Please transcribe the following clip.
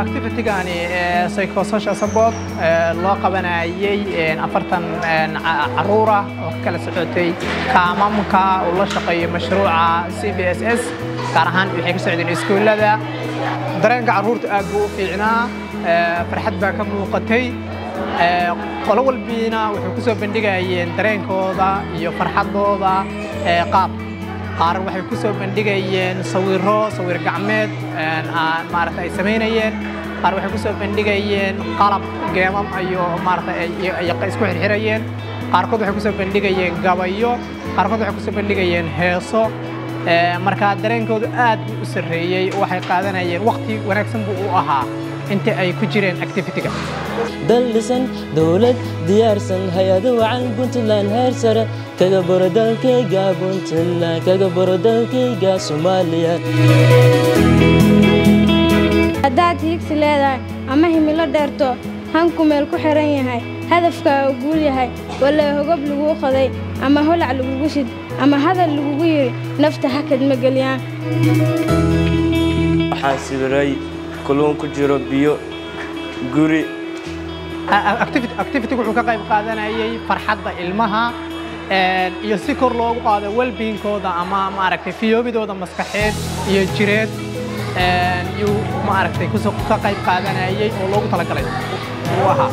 activity-gani psychosocial support loo qabanayay afartan caruur ah oo kala socotay kaamamka oo la shaqeeyo mashruuca CBSS gaar ahaan wixii ka socday iskuulada dareenka caruurta aad buu u fiicnaa farxad baa ka muuqatay qolo walbiina wuxuu ku soo bandhigayeen dareenkooda iyo farxadooda qaar waxay ku soo bandhigayeen sawir gacmeed maaragtay ay sameynayeen qaar waxay ku soo bandhigayeen qalab geemam iyo maaragtay ay isku xirxirayeen qaarkood waxay ku soo bandhigayeen gabayo qaarkood waxay ku soo bandhigayeen heeso marka dareenkoodu aad u sareeyay waxay qaadanayeen waqti wanaagsan buu u ahaa inta ay ku jireen activity-ga dallisan dawlad diyaarsan hay'ado wacan Puntland heer sare kaga baro dalkayga Puntland kaga baro dalkayga Soomaaliya haddaad higsi leedahay ama himilo dheerto hanku meel ku xiran yahay hadafka uu guul yahay wala hogab lagu qaday ama holac lagu shid ama hadal lagu yiri nafta hakad ma galiyaan waxaan sibiray kulun ku jiro biyo guri activity wuxuu ka qayb qaadanayay farxadda ilmaha iyo si kor loogu qaado well-being-kooda ama maaragtay fiyoobidooda maskaxeed iyo jireed iyo maaragtay ka qayb qaadanayay oo loogu talagalay uu ahaa